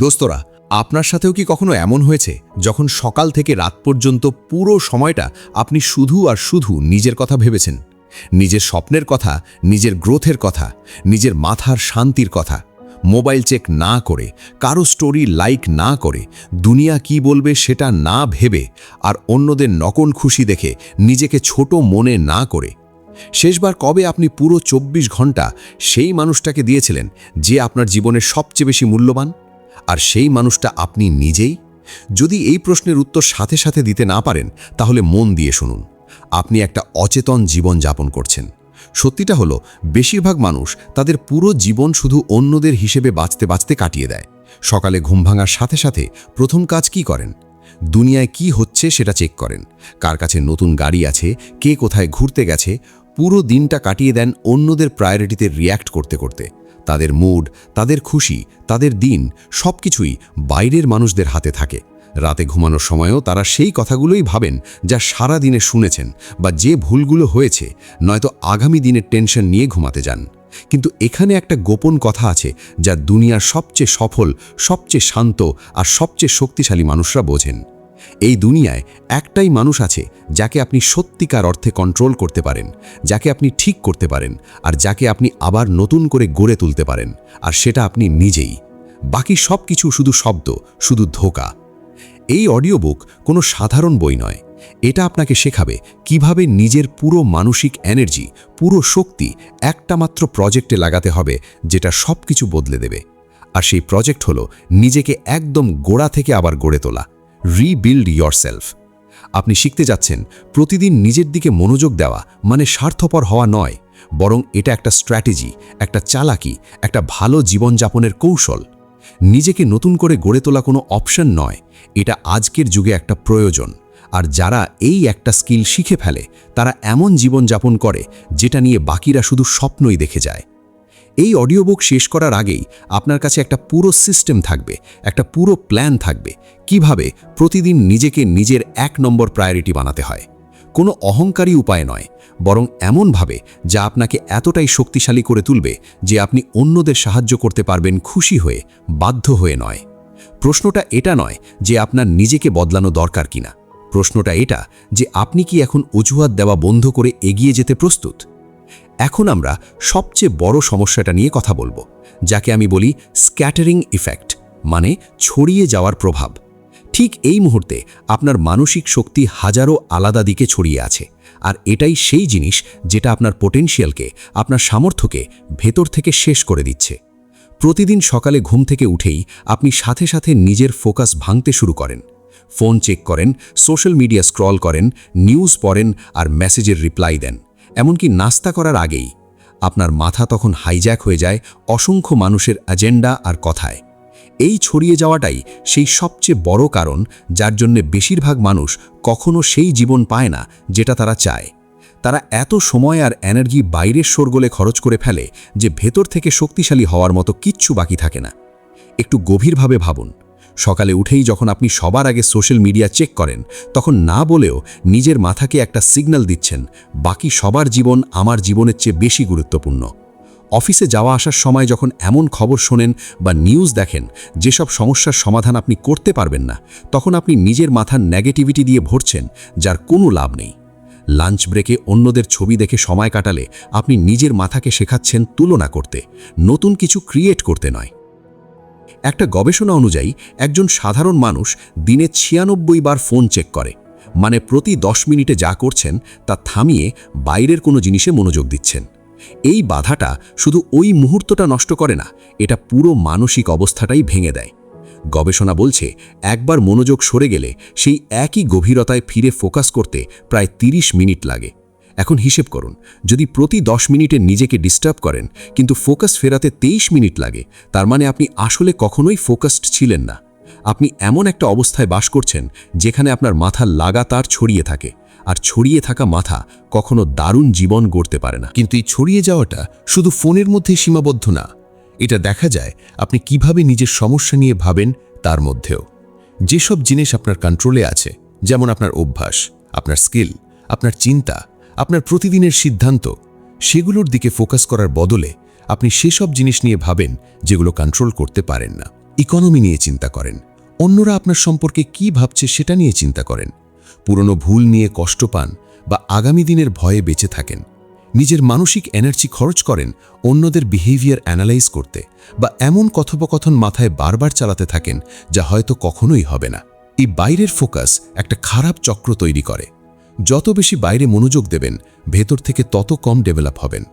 দোস্তরা, আপনার সাথেও কি কখনো এমন হয়েছে যখন সকাল থেকে রাত পর্যন্ত পুরো সময়টা আপনি শুধু আর শুধু নিজের কথা ভেবেছেন, নিজের স্বপ্নের কথা, নিজের গ্রোথের কথা, নিজের মাথার শান্তির কথা, মোবাইল চেক না করে, কারো স্টোরি লাইক না করে, দুনিয়া কি বলবে সেটা না ভেবে, আর অন্যদের নকল খুশি দেখে নিজেকে ছোট মনে না করে? শেষবার কবে আপনি পুরো ২৪ ঘন্টা সেই মানুষটাকে দিয়েছিলেন যে আপনার জীবনের সবচেয়ে বেশি মূল্যবান? আর সেই মানুষটা আপনি নিজেই? যদি এই প্রশ্নের উত্তর সাথে সাথে দিতে না পারেন, তাহলে মন দিয়ে শুনুন, আপনি একটা অচেতন জীবন যাপন করছেন। সত্যিটা হলো, বেশিরভাগ মানুষ তাদের পুরো জীবন শুধু অন্যদের হিসেবে বাঁচতে বাঁচতে কাটিয়ে দেয়। সকালে ঘুম ভাঙার সাথে সাথে প্রথম কাজ কি করেন? দুনিয়ায় কি হচ্ছে সেটা চেক করেন। কার কাছে নতুন গাড়ি আছে, কে কোথায় ঘুরতে গেছে, পুরো দিনটা কাটিয়ে দেন অন্যদের প্রায়োরিটিতে রিয়্যাক্ট করতে করতে। তাদের মুড, তাদের খুশি, তাদের দিন সবকিছুই বাইরের মানুষদের হাতে থাকে। রাতে ঘুমানোর সময়ও তারা সেই কথাগুলোই ভাবেন যা সারা দিনে শুনেছেন, বা যে ভুলগুলো হয়েছে, নয়তো আগামী দিনের টেনশন নিয়ে ঘুমাতে যান। কিন্তু এখানে একটা গোপন কথা আছে যা দুনিয়ার সবচেয়ে সফল, সবচেয়ে শান্ত আর সবচেয়ে শক্তিশালী মানুষরা বোঝেন। এই দুনিয়ায় একটাই মানুষ আছে যাকে আপনি সত্যিকার অর্থে কন্ট্রোল করতে পারেন, যাকে আপনি ঠিক করতে পারেন, আর যাকে আপনি আবার নতুন করে গড়ে তুলতে পারেন, আর সেটা আপনি নিজেই। বাকি সব কিছু শুধু শব্দ, শুধু ধোঁকা। এই অডিও বুক কোনো সাধারণ বই নয়। এটা আপনাকে শেখাবে কিভাবে নিজের পুরো মানসিক এনার্জি, পুরো শক্তি একটা মাত্র প্রজেক্টে লাগাতে হবে, যেটা সব কিছু বদলে দেবে। আর সেই প্রজেক্ট হলো নিজেকে একদম গোড়া থেকে আবার গড়ে তোলা, রিবিল্ড ইয়োরসেলফ। আপনি শিখতে যাচ্ছেন প্রতিদিন নিজের দিকে মনোযোগ দেওয়া মানে স্বার্থপর হওয়া নয়, বরং এটা একটা স্ট্র্যাটেজি, একটা চালাকি, একটা ভালো জীবনযাপনের কৌশল। নিজেকে নতুন করে গড়ে তোলা কোনো অপশন নয়, এটা আজকের যুগে একটা প্রয়োজন। আর যারা এই একটা স্কিল শিখে ফেলে, তারা এমন জীবনযাপন করে যেটা নিয়ে বাকিরা শুধু স্বপ্নই দেখে যায়। এই অডিও বুক শেষ করার আগেই আপনার কাছে একটা পুরো সিস্টেম থাকবে, একটা পুরো প্ল্যান থাকবে কিভাবে প্রতিদিন নিজেকে নিজের ১ নম্বর প্রায়োরিটি বানাতে হয়। কোনো অহংকারী উপায় নয়, বরং এমনভাবে যা আপনাকে এতটাই শক্তিশালী করে তুলবে যে আপনি অন্যদের সাহায্য করতে পারবেন খুশি হয়ে, বাধ্য হয়ে নয়। প্রশ্নটা এটা নয় যে আপনার নিজেকে বদলানো দরকার কিনা। প্রশ্নটা এটা যে আপনি কি এখন অজুহাত দেওয়া বন্ধ করে এগিয়ে যেতে প্রস্তুত? এখন আমরা সবচেয়ে বড় সমস্যাটা নিয়ে কথা বলবো, যাকে আমি বলি স্ক্যাটারিং ইফেক্ট, মানে ছড়িয়ে যাওয়ার প্রভাব। ঠিক এই মুহূর্তে আপনার মানসিক শক্তি হাজারো আলাদা দিকে ছড়িয়ে আছে, আর এটাই সেই জিনিস যেটা আপনার পোটেনশিয়ালকে, আপনার সামর্থ্যকে ভেতর থেকে শেষ করে দিচ্ছে। প্রতিদিন সকালে ঘুম থেকে উঠেই আপনি সাথে সাথে নিজের ফোকাস ভাঙতে শুরু করেন। ফোন চেক করেন, সোশ্যাল মিডিয়া স্ক্রল করেন, নিউজ পড়েন আর মেসেজের রিপ্লাই দেন। এমনকি নাস্তা করার আগেই আপনার মাথা তখন হাইজ্যাক হয়ে যায় অসংখ্য মানুষের এজেন্ডা আর কথায়। এই ছড়িয়ে যাওয়াটাই সেই সবচেয়ে বড় কারণ যার জন্য বেশিরভাগ মানুষ কখনো সেই জীবন পায় না যেটা তারা চায়। তারা এত সময় আর এনার্জি বাইরের শোরগোলে খরচ করে ফেলে যে ভেতর থেকে শক্তিশালী হওয়ার মতো কিচ্ছু বাকি থাকে না। একটু গভীরভাবে ভাবুন, সকালে উঠেই যখন আপনি সবার আগে সোশ্যাল মিডিয়া চেক করেন, তখন না বলেও নিজের মাথাকে একটা সিগন্যাল দিচ্ছেন, বাকি সবার জীবন আমার জীবনের চেয়ে বেশি গুরুত্বপূর্ণ। অফিসে যাওয়া আসার সময় যখন এমন খবর শোনেন বা নিউজ দেখেন যেসব সমস্যার সমাধান আপনি করতে পারবেন না, তখন আপনি নিজের মাথার নেগেটিভিটি দিয়ে ভরছেন, যার কোনো লাভ নেই। লাঞ্চ ব্রেকে অন্যদের ছবি দেখে সময় কাটালে আপনি নিজের মাথাকে শেখাচ্ছেন তুলনা করতে, নতুন কিছু ক্রিয়েট করতে নয়। একটা গবেষণা অনুযায়ী একজন সাধারণ মানুষ দিনে ৯৬ বার ফোন চেক করে, মানে প্রতি ১০ মিনিটে যা করছেন তা থামিয়ে বাইরের কোনো জিনিসে মনোযোগ দিচ্ছেন। এই বাধাটা শুধু ওই মুহূর্তটা নষ্ট করে না, এটা পুরো মানসিক অবস্থাটাই ভেঙে দেয়। গবেষণা বলছে একবার মনোযোগ সরে গেলে সেই একই গভীরতায় ফিরে ফোকাস করতে প্রায় ৩০ মিনিট লাগে। এখন হিসেব করুন, যদি প্রতি ১০ মিনিটে নিজেকে ডিস্টার্ব করেন কিন্তু ফোকাস ফেরাতে ২৩ মিনিট লাগে, তার মানে আপনি আসলে কখনোই ফোকাসড ছিলেন না। আপনি এমন একটা অবস্থায় বাস করছেন যেখানে আপনার মাথা লাগাতার ছড়িয়ে থাকে, আর ছড়িয়ে থাকা মাথা কখনো দারুণ জীবন গড়তে পারে না। কিন্তু এই ছড়িয়ে যাওয়াটা শুধু ফোনের মধ্যে সীমাবদ্ধ না, এটা দেখা যায় আপনি কিভাবে নিজের সমস্যা নিয়ে ভাবেন তার মধ্যেও। যেসব জিনিস আপনার কন্ট্রোলে আছে, যেমন আপনার অভ্যাস, আপনার স্কিল, আপনার চিন্তা, আপনার প্রতিদিনের সিদ্ধান্ত, সেগুলোর দিকে ফোকাস করার বদলে আপনি সেসব জিনিস নিয়ে ভাবেন যেগুলো কন্ট্রোল করতে পারেন না। ইকোনমি নিয়ে চিন্তা করেন, অন্যরা আপনার সম্পর্কে কি ভাবছে সেটা নিয়ে চিন্তা করেন, পুরনো ভুল নিয়ে কষ্ট পান বা আগামী দিনের ভয়ে বেঁচে থাকেন, নিজের মানসিক এনার্জি খরচ করেন অন্যদের বিহেভিয়ার অ্যানালাইজ করতে বা এমন কথোপকথন মাথায় বারবার চালাতে থাকেন যা হয়তো কখনোই হবে না। এই বাইরের ফোকাস একটা খারাপ চক্র তৈরি করে। যত বেশি বাইরে মনোযোগ দেবেন, ভেতর থেকে তত কম ডেভেলপ হবেন।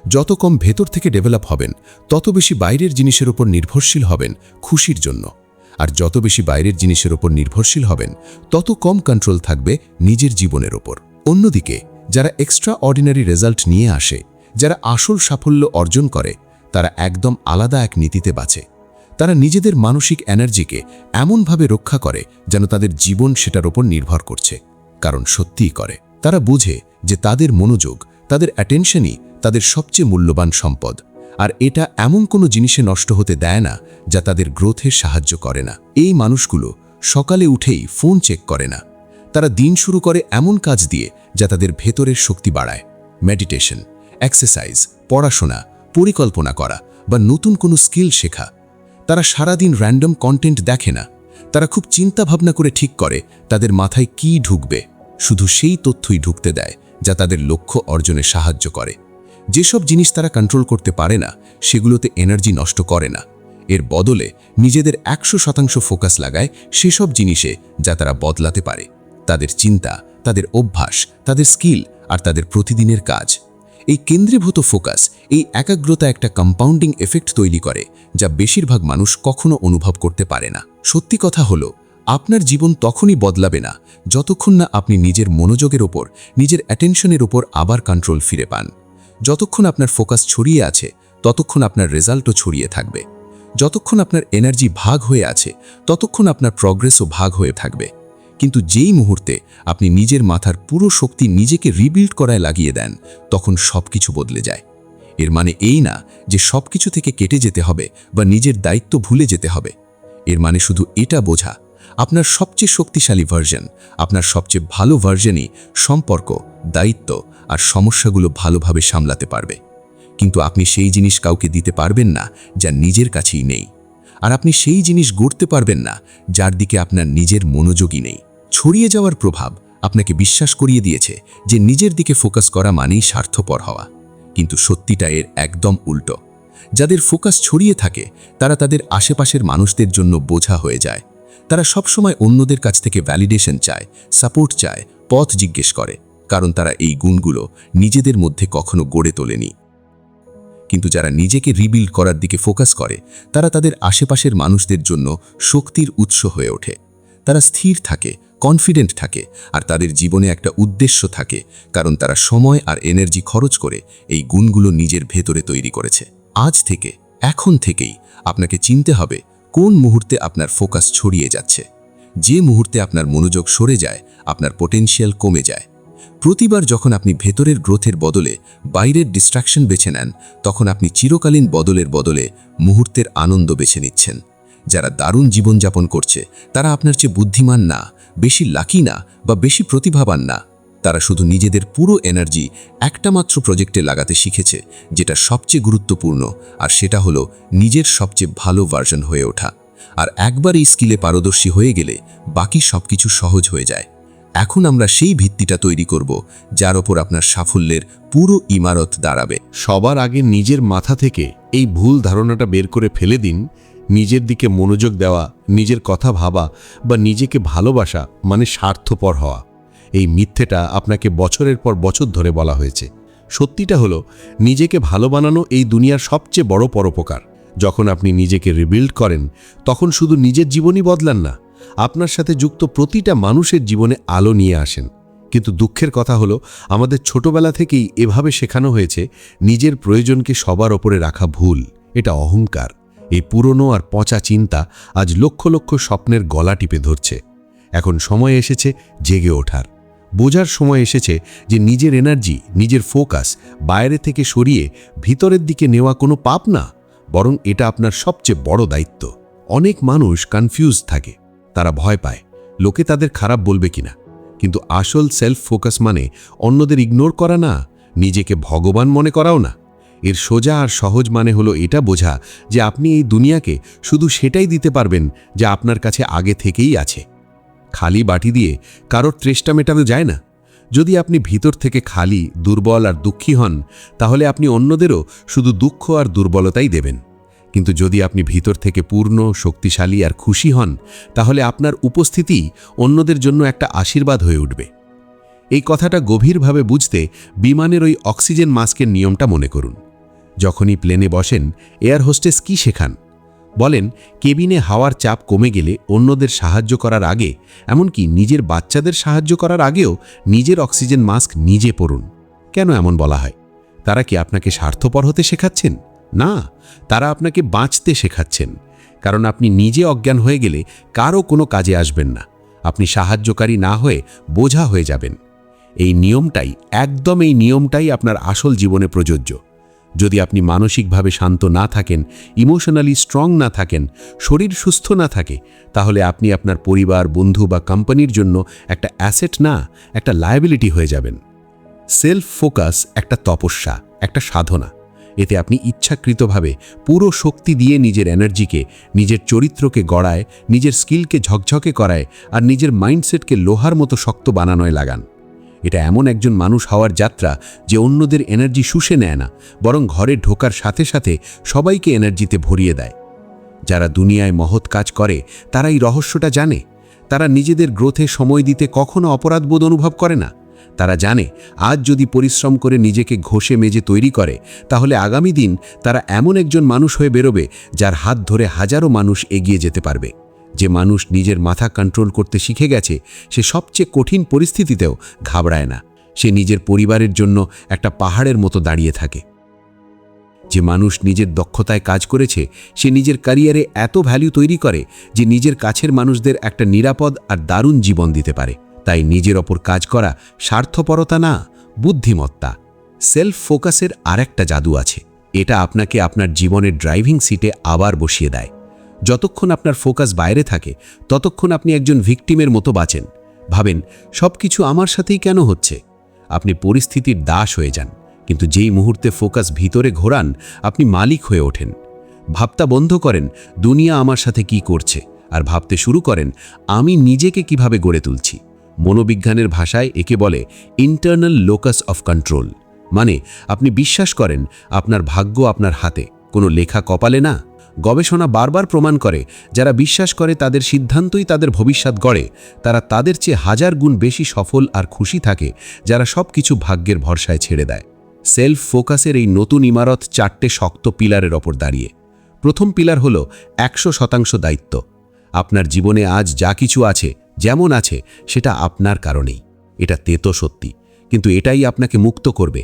যত কম ভেতর থেকে ডেভেলপ হবেন, তত বেশি বাইরের জিনিসের উপর নির্ভরশীল হবেন খুশির জন্য। আর যত বেশি বাইরের জিনিসের উপর নির্ভরশীল হবেন, তত কম কন্ট্রোল থাকবে নিজের জীবনের ওপর। অন্যদিকে যারা এক্সট্রা অর্ডিনারি রেজাল্ট নিয়ে আসে, যারা আসল সাফল্য অর্জন করে, তারা একদম আলাদা এক নীতিতে বাঁচে। তারা নিজেদের মানসিক এনার্জিকে এমনভাবে রক্ষা করে যেন তাদের জীবন সেটার ওপর নির্ভর করছে, কারণ সত্যিই করে। তারা বুঝে যে তাদের মনোযোগ, তাদের অ্যাটেনশনই তাদের সবচেয়ে মূল্যবান সম্পদ, আর এটা এমন কোনো জিনিসে নষ্ট হতে দেয় না যা তাদের গ্রোথে সাহায্য করে না। এই মানুষগুলো সকালে উঠেই ফোন চেক করে না। তারা দিন শুরু করে এমন কাজ দিয়ে যা তাদের ভেতরের শক্তি বাড়ায়। মেডিটেশন, এক্সারসাইজ, পড়াশোনা, পরিকল্পনা করা বা নতুন কোনো স্কিল শেখা। তারা সারাদিন র্যান্ডম কন্টেন্ট দেখে না। তারা খুব চিন্তা ভাবনা করে ঠিক করে তাদের মাথায় কি ঢুকবে, শুধু সেই তথ্যই ঢুকতে দেয় যা তাদের লক্ষ্য অর্জনে সাহায্য করে। যেসব জিনিস তারা কন্ট্রোল করতে পারে না, সেগুলোতে এনার্জি নষ্ট করে না। এর বদলে নিজেদের 100% ফোকাস লাগায় সেসব জিনিসে যা তারা বদলাতে পারে। তাদের চিন্তা, তাদের অভ্যাস, তাদের স্কিল আর তাদের প্রতিদিনের কাজ। এই কেন্দ্রীভূত ফোকাস, এই একাগ্রতা একটা কম্পাউন্ডিং এফেক্ট তৈরি করে যা বেশিরভাগ মানুষ কখনো অনুভব করতে পারে না। সত্যি কথা হলো, আপনার জীবন তখনই বদলাবে না যতক্ষণ না আপনি নিজের মনোযোগের ওপর, নিজের অ্যাটেনশনের ওপর আবার কন্ট্রোল ফিরে পান। যতক্ষণ আপনার ফোকাস ছড়িয়ে আছে, ততক্ষণ আপনার রেজাল্টও ছড়িয়ে থাকবে। যতক্ষণ আপনার এনার্জি ভাগ হয়ে আছে, ততক্ষণ আপনার প্রগ্রেসও ভাগ হয়ে থাকবে। কিন্তু যেই মুহূর্তে আপনি নিজের মাথার পুরো শক্তি নিজেকে রিবিল্ড করায় লাগিয়ে দেন, তখন সবকিছু বদলে যায়। এর মানে এই না যে সবকিছু থেকে কেটে যেতে হবে বা নিজের দায়িত্ব ভুলে যেতে হবে। এর মানে শুধু এটা বোঝা, আপনার সবচেয়ে শক্তিশালী ভার্জন, আপনার সবচেয়ে ভালো ভার্জনই সম্পর্ক, দায়িত্ব আর সমস্যাগুলো ভালোভাবে সামলাতে পারবে। কিন্তু আপনি সেই জিনিস কাউকে দিতে পারবেন না যা নিজের কাছেই নেই। আর আপনি সেই জিনিস গড়তে পারবেন না যার দিকে আপনার নিজের মনোযোগই নেই। ছড়িয়ে যাওয়ার প্রভাব আপনাকে বিশ্বাস করিয়ে দিয়েছে যে নিজের দিকে ফোকাস করা মানেই স্বার্থপর হওয়া। কিন্তু সত্যিটা এর একদম উল্টো। যাদের ফোকাস ছড়িয়ে থাকে, তারা তাদের আশেপাশের মানুষদের জন্য বোঝা হয়ে যায়। তারা সবসময় অন্যদের কাছ থেকে ভ্যালিডেশন চায়, সাপোর্ট চায়, পথ জিজ্ঞেস করে, কারণ তারা এই গুণগুলো নিজেদের মধ্যে কখনো গড়ে তোলেনি। কিন্তু যারা নিজেকে রিবিল্ড করার দিকে ফোকাস করে, তারা তাদের আশেপাশের মানুষদের জন্য শক্তির উৎস হয়ে ওঠে। তারা স্থির থাকে, কনফিডেন্ট থাকে, আর তাদের জীবনে একটা উদ্দেশ্য থাকে, কারণ তারা সময় আর এনার্জি খরচ করে এই গুণগুলো নিজের ভেতরে তৈরি করেছে। আজ থেকে, এখন থেকেই আপনাকে চিনতে হবে কোন মুহূর্তে আপনার ফোকাস ছড়িয়ে যাচ্ছে। যে মুহূর্তে আপনার মনোযোগ সরে যায়, আপনার পোটেনশিয়াল কমে যায়। প্রতিবার যখন আপনি ভেতরের গ্রোথের বদলে বাইরের ডিস্ট্রাকশন বেছে নেন, তখন আপনি চিরকালীন বদলের বদলে মুহূর্তের আনন্দ বেছে নিচ্ছেন। যারা দারুণ জীবনযাপন করছে, তারা আপনার চেয়ে বুদ্ধিমান না, বেশি লাকি না বা বেশি প্রতিভাবান না। তারা শুধু নিজেদের পুরো এনার্জি একটা মাত্র প্রজেক্টে লাগাতে শিখেছে, যেটা সবচেয়ে গুরুত্বপূর্ণ, আর সেটা হলো নিজের সবচেয়ে ভালো ভার্জন হয়ে ওঠা। আর একবার এই স্কিলে পারদর্শী হয়ে গেলে বাকি সবকিছু সহজ হয়ে যায়। এখন আমরা সেই ভিত্তিটা তৈরি করব যার ওপর আপনার সাফল্যের পুরো ইমারত দাঁড়াবে। সবার আগে নিজের মাথা থেকে এই ভুল ধারণাটা বের করে ফেলে দিন, নিজের দিকে মনোযোগ দেওয়া, নিজের কথা ভাবা বা নিজেকে ভালোবাসা মানে স্বার্থপর হওয়া। এই মিথ্যেটা আপনাকে বছরের পর বছর ধরে বলা হয়েছে। সত্যিটা হলো, নিজেকে ভালো বানানো এই দুনিয়ার সবচেয়ে বড় পরোপকার। যখন আপনি নিজেকে রিবিল্ড করেন, তখন শুধু নিজের জীবনই বদলান না, আপনার সাথে যুক্ত প্রতিটা মানুষের জীবনে আলো নিয়ে আসেন। কিন্তু দুঃখের কথা হলো, আমাদের ছোটবেলা থেকেই এভাবে শেখানো হয়েছে নিজের প্রয়োজনকে সবার ওপরে রাখা ভুল, এটা অহংকার। এই পুরনো আর পচা চিন্তা আজ লক্ষ লক্ষ স্বপ্নের গলা টিপে ধরছে। এখন সময় এসেছে জেগে ওঠার। বোঝার সময় এসেছে যে নিজের এনার্জি, নিজের ফোকাস বাইরে থেকে সরিয়ে ভিতরের দিকে নেওয়া কোনো পাপ না, বরং এটা আপনার সবচেয়ে বড় দায়িত্ব। অনেক মানুষ কনফিউজ থাকে, তারা ভয় পায় লোকে তাদের খারাপ বলবে কিনা। কিন্তু আসল সেলফ ফোকাস মানে অন্যদের ইগনোর করা না, নিজেকে ভগবান মনে করাও না। এর সোজা আর সহজ মানে হলো এটা বোঝা যে আপনি এই দুনিয়াকে শুধু সেটাই দিতে পারবেন যা আপনার কাছে আগে থেকেই আছে। খালি বাটি দিয়ে কারোর তৃষ্ণা মেটানো যায় না। যদি আপনি ভিতর থেকে খালি, দুর্বল আর দুঃখী হন, তাহলে আপনি অন্যদেরও শুধু দুঃখ আর দুর্বলতাই দেবেন। কিন্তু যদি আপনি ভিতর থেকে পূর্ণ, শক্তিশালী আর খুশি হন, তাহলে আপনার উপস্থিতি অন্যদের জন্য একটা আশীর্বাদ হয়ে উঠবে। এই কথাটা গভীরভাবে বুঝতে বিমানের ওই অক্সিজেন মাস্কের নিয়মটা মনে করুন। যখনই প্লেনে বসেন, এয়ার হোস্টেস কি শেখান? বলেন, কেবিনে হাওয়ার চাপ কমে গেলে অন্যদের সাহায্য করার আগে, এমনকি নিজের বাচ্চাদের সাহায্য করার আগেও নিজের অক্সিজেন মাস্ক নিজে পরুন। কেন এমন বলা হয়? তারা কি আপনাকে স্বার্থপর হতে শেখাচ্ছেন? না, তারা আপনাকে বাঁচতে শেখাচ্ছেন। কারণ আপনি নিজে অজ্ঞান হয়ে গেলে কারও কোনো কাজে আসবেন না। আপনি সাহায্যকারী না হয়ে বোঝা হয়ে যাবেন। এই নিয়মটাই আপনার আসল জীবনে প্রযোজ্য। যদি আপনি মানসিকভাবে শান্ত না থাকেন, ইমোশনালি স্ট্রং না থাকেন, শরীর সুস্থ না থাকে, তাহলে আপনি আপনার পরিবার, বন্ধু বা কোম্পানির জন্য একটা অ্যাসেট না, একটা লায়াবিলিটি হয়ে যাবেন। সেলফ ফোকাস একটা তপস্যা, একটা সাধনা। এতে আপনি ইচ্ছাকৃতভাবে পুরো শক্তি দিয়ে নিজের এনার্জিকে, নিজের চরিত্রকে গড়ায়, নিজের স্কিলকে ঝকঝকে করায় আর নিজের মাইন্ডসেটকে লোহার মতো শক্ত বানানোয় লাগান। এটা এমন একজন মানুষ হওয়ার যাত্রা যে অন্যদের এনার্জি শুষে নেয় না, বরং ঘরে ঢোকার সাথে সাথে সবাইকে এনার্জিতে ভরিয়ে দেয়। যারা দুনিয়ায় মহৎ কাজ করে তারা এই রহস্যটা জানে। তারা নিজেদের গ্রোথে সময় দিতে কখনো অপরাধবোধ অনুভব করে না। তারা জানে আজ যদি পরিশ্রম করে নিজেকে ঘষে মেজে তৈরি করে, তাহলে আগামী দিন তারা এমন একজন মানুষ হয়ে বেরোবে যার হাত ধরে হাজারো মানুষ এগিয়ে যেতে পারবে। যে মানুষ নিজের মাথা কন্ট্রোল করতে শিখে গেছে, সে সবচেয়ে কঠিন পরিস্থিতিতেও ঘাবড়ায় না। সে নিজের পরিবারের জন্য একটা পাহাড়ের মতো দাঁড়িয়ে থাকে। যে মানুষ নিজের দক্ষতায় কাজ করেছে, সে নিজের ক্যারিয়ারে এত ভ্যালু তৈরি করে যে নিজের কাছের মানুষদের একটা নিরাপদ আর দারুণ জীবন দিতে পারে। তাই নিজের ওপর কাজ করা স্বার্থপরতা না, বুদ্ধিমত্তা। সেলফ ফোকাসের আরেকটা জাদু আছে। এটা আপনাকে আপনার জীবনের ড্রাইভিং সিটে আবার বসিয়ে দেয়। যতক্ষণ আপনার ফোকাস বাইরে থাকে, ততক্ষণ আপনি একজন ভিকটিমের মতো বাঁচেন। ভাবেন, সব কিছু আমার সাথেই কেন হচ্ছে? আপনি পরিস্থিতির দাস হয়ে যান। কিন্তু যেই মুহূর্তে ফোকাস ভিতরে ঘোরান, আপনি মালিক হয়ে ওঠেন। ভাবতা বন্ধ করেন দুনিয়া আমার সাথে কি করছে, আর ভাবতে শুরু করেন আমি নিজেকে কিভাবে গড়ে তুলছি। মনোবিজ্ঞানের ভাষায় একে বলে ইন্টারনাল লোকাস অফ কন্ট্রোল। মানে আপনি বিশ্বাস করেন আপনার ভাগ্য আপনার হাতে, কোনো লেখা কপালে না। গবেষণা বারবার প্রমাণ করে যারা বিশ্বাস করে তাদের সিদ্ধান্তই তাদের ভবিষ্যৎ গড়ে, তারা তাদের চেয়ে হাজার গুণ বেশি সফল আর খুশি থাকে যারা সব কিছু ভাগ্যের ভরসায় ছেড়ে দেয়। সেলফ ফোকাসের এই নতুন ইমারত 4টে শক্ত পিলারের ওপর দাঁড়িয়ে। প্রথম পিলার হলো 100% দায়িত্ব। আপনার জীবনে আজ যা কিছু আছে, যেমন আছে, সেটা আপনার কারণেই। এটা তেতো সত্যি, কিন্তু এটাই আপনাকে মুক্ত করবে।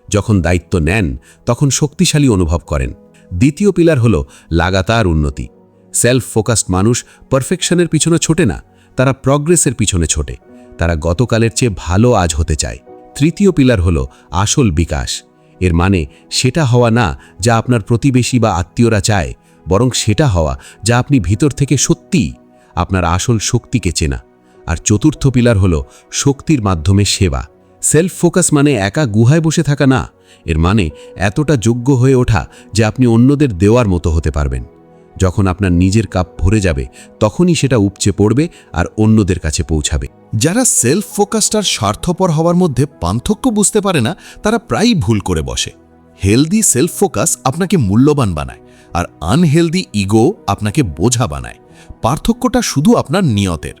যখন দায়িত্ব নেন, তখন শক্তিশালী অনুভব করেন। দ্বিতীয় পিলার হলো লাগাতার উন্নতি। সেলফ ফোকাসড মানুষ পারফেকশনের পিছনে ছোটে না, তারা প্রগ্রেসের পিছনে ছোটে। তারা গতকালের চেয়ে ভালো আজ হতে চায়। তৃতীয় পিলার হলো আসল বিকাশ। এর মানে সেটা হওয়া না যা আপনার প্রতিবেশী বা আত্মীয়রা চায়, বরং সেটা হওয়া যা আপনি ভিতর থেকে সত্যিই আপনার আসল শক্তিকে চেনা। আর চতুর্থ পিলার হলো শক্তির মাধ্যমে সেবা। সেলফ ফোকাস মানে একা গুহায় বসে থাকা না, এর মানে এতটা যোগ্য হয়ে ওঠা যে আপনি অন্যদের দেওয়ার মতো হতে পারবেন। যখন আপনার নিজের কাপ ভরে যাবে, তখনই সেটা উপচে পড়বে আর অন্যদের কাছে পৌঁছাবে। যারা সেলফ ফোকাসড আর স্বার্থপর হওয়ার মধ্যে পার্থক্য বুঝতে পারে না, তারা প্রায়ই ভুল করে বসে। হেলদি সেলফ ফোকাস আপনাকে মূল্যবান বানায়, আর আনহেলদি ইগো আপনাকে বোঝা বানায়। পার্থক্যটা শুধু আপনার নিয়তের।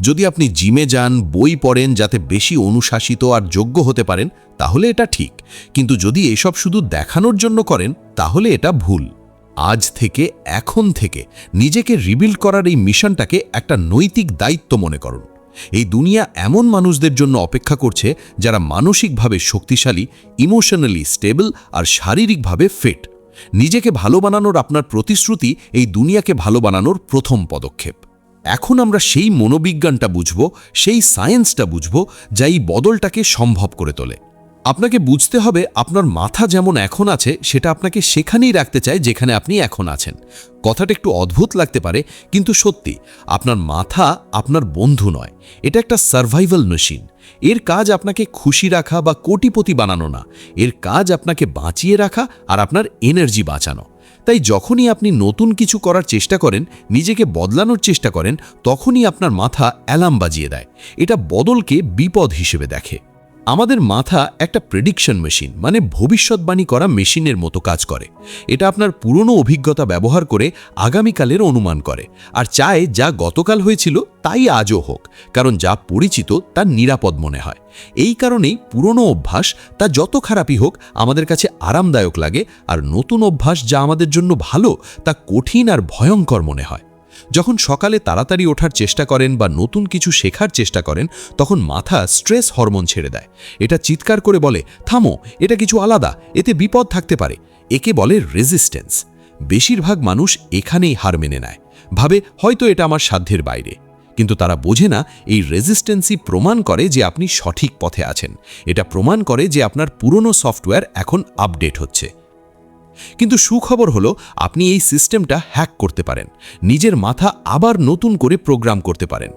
যদি আপনি জিমে যান, বই পড়েন যাতে বেশি অনুশাসিত আর যোগ্য হতে পারেন, তাহলে এটা ঠিক। কিন্তু যদি এসব শুধু দেখানোর জন্য করেন, তাহলে এটা ভুল। আজ থেকে, এখন থেকে নিজেকে রিবিল্ড করার এই মিশনটাকে একটা নৈতিক দায়িত্ব মনে করুন। এই দুনিয়া এমন মানুষদের জন্য অপেক্ষা করছে যারা মানসিকভাবে শক্তিশালী, ইমোশনালি স্টেবল আর শারীরিকভাবে ফিট। নিজেকে ভালো বানানোর আপনার প্রতিশ্রুতি এই দুনিয়াকে ভালো বানানোর প্রথম পদক্ষেপ। এখন আমরা সেই মনোবিজ্ঞানটা বুঝব, সেই সায়েন্সটা বুঝব যা এই বদলটাকে সম্ভব করে তোলে। আপনাকে বুঝতে হবে আপনার মাথা যেমন এখন আছে সেটা আপনাকে সেখানেই রাখতে চায় যেখানে আপনি এখন আছেন। কথাটা একটু অদ্ভুত লাগতে পারে, কিন্তু সত্যি আপনার মাথা আপনার বন্ধু নয়, এটা একটা সার্ভাইভাল মেশিন। এর কাজ আপনাকে খুশি রাখা বা কোটিপতি বানানো না, এর কাজ আপনাকে বাঁচিয়ে রাখা আর আপনার এনার্জি বাঁচানো। তাই যখনই আপনি নতুন কিছু করার চেষ্টা করেন, নিজেকে বদলানোর চেষ্টা করেন, তখনই আপনার মাথা অ্যালার্ম বাজিয়ে দেয়। এটা বদলকে বিপদ হিসেবে দেখে। আমাদের মাথা একটা প্রেডিকশন মেশিন, মানে ভবিষ্যৎবাণী করা মেশিনের মতো কাজ করে। এটা আপনার পুরনো অভিজ্ঞতা ব্যবহার করে আগামীকালের অনুমান করে, আর চায় যা গতকাল হয়েছিল তাই আজও হোক, কারণ যা পরিচিত তা নিরাপদ মনে হয়। এই কারণেই পুরনো অভ্যাস, তা যত খারাপই হোক, আমাদের কাছে আরামদায়ক লাগে, আর নতুন অভ্যাস যা আমাদের জন্য ভালো তা কঠিন আর ভয়ঙ্কর মনে হয়। যখন সকালে তাড়াতাড়ি ওঠার চেষ্টা করেন বা নতুন কিছু শেখার চেষ্টা করেন, তখন মাথা স্ট্রেস হরমোন ছেড়ে দেয়। এটা চিৎকার করে বলে, থামো, এটা কিছু আলাদা, এতে বিপদ থাকতে পারে। একে বলে রেজিস্ট্যান্স। বেশিরভাগ মানুষ এখানেই হার মেনে নেয়, ভাবে হয়তো এটা আমার সাধ্যের বাইরে। কিন্তু তারা বোঝে না, এই রেজিস্ট্যান্সই প্রমাণ করে যে আপনি সঠিক পথে আছেন। এটা প্রমাণ করে যে আপনার পুরনো সফটওয়্যার এখন আপডেট হচ্ছে। কিন্তু সুখবর হলো, আপনি এই সিস্টেমটা হ্যাক করতে পারেন, নিজের মাথা আবার নতুন করে প্রোগ্রাম করতে পারেন।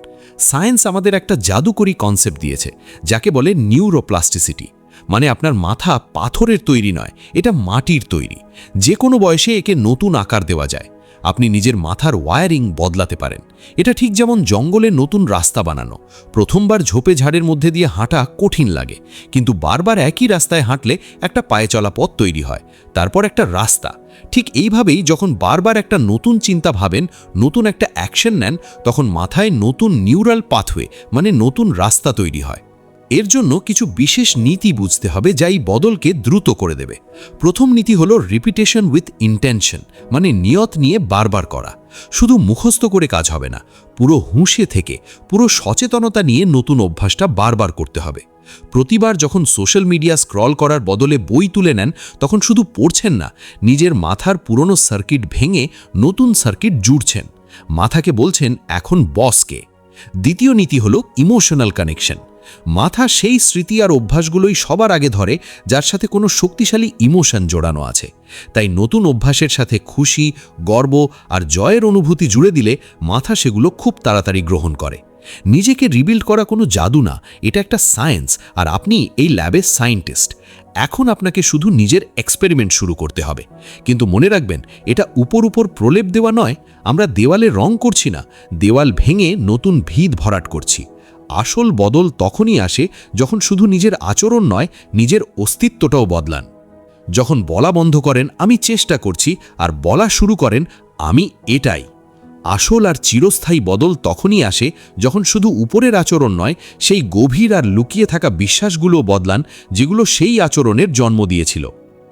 সায়েন্স আমাদের একটা জাদুকরী কনসেপ্ট দিয়েছে, যাকে বলে নিউরোপ্লাস্টিসিটি। মানে আপনার মাথা পাথরের তৈরি নয়, এটা মাটির তৈরি। যে কোনো বয়সে একে নতুন আকার দেওয়া যায়। আপনি নিজের মাথার ওয়্যারিং বদলাতে পারেন। এটা ঠিক যেমন জঙ্গলে নতুন রাস্তা বানানো। প্রথমবার ঝোপে ঝাড়ের মধ্যে দিয়ে হাঁটা কঠিন লাগে, কিন্তু বারবার একই রাস্তায় হাঁটলে একটা পায়ে চলা পথ তৈরি হয়, তারপর একটা রাস্তা। ঠিক এইভাবেই যখন বারবার একটা নতুন চিন্তা ভাবেন, নতুন একটা অ্যাকশন নেন, তখন মাথায় নতুন নিউরাল পাথওয়ে, মানে নতুন রাস্তা তৈরি হয়। এর জন্য কিছু বিশেষ নীতি বুঝতে হবে, যা এই বদলকে দ্রুত করে দেবে। প্রথম নীতি হলো রিপিটেশন উইথ ইন্টেনশন, মানে নিয়ত নিয়ে বারবার করা। শুধু মুখস্থ করে কাজ হবে না, পুরো হুঁশে থেকে, পুরো সচেতনতা নিয়ে নতুন অভ্যাসটা বারবার করতে হবে। প্রতিবার যখন সোশ্যাল মিডিয়া স্ক্রল করার বদলে বই তুলে নেন, তখন শুধু পড়ছেন না, নিজের মাথার পুরনো সার্কিট ভেঙে নতুন সার্কিট জুড়ছেন। মাথাকে বলছেন এখন বসকে। দ্বিতীয় নীতি হলো ইমোশনাল কানেকশন। মাথা সেই স্মৃতি আর অভ্যাসগুলোই সবার আগে ধরে যার সাথে কোনো শক্তিশালী ইমোশন জোড়ানো আছে। তাই নতুন অভ্যাসের সাথে খুশি, গর্ব আর জয়ের অনুভূতি জুড়ে দিলে মাথা সেগুলো খুব তাড়াতাড়ি গ্রহণ করে। নিজেকে রিবিল্ড করা কোনো জাদু না, এটা একটা সায়েন্স, আর আপনি এই ল্যাবের সায়েন্টিস্ট। এখন আপনাকে শুধু নিজের এক্সপেরিমেন্ট শুরু করতে হবে। কিন্তু মনে রাখবেন, এটা উপর উপর প্রলেপ দেওয়া নয়। আমরা দেওয়ালে রং করছি না, দেওয়াল ভেঙে নতুন ভিত ভরাট করছি। আসল বদল তখনই আসে যখন শুধু নিজের আচরণ নয়, নিজের অস্তিত্বটাও বদলান। যখন বলা বন্ধ করেন আমি চেষ্টা করছি, আর বলা শুরু করেন আমি এটাই। আসল আর চিরস্থায়ী বদল তখনই আসে যখন শুধু উপরের আচরণ নয়, সেই গভীর আর লুকিয়ে থাকা বিশ্বাসগুলোও বদলান, যেগুলো সেই আচরণের জন্ম দিয়েছিল।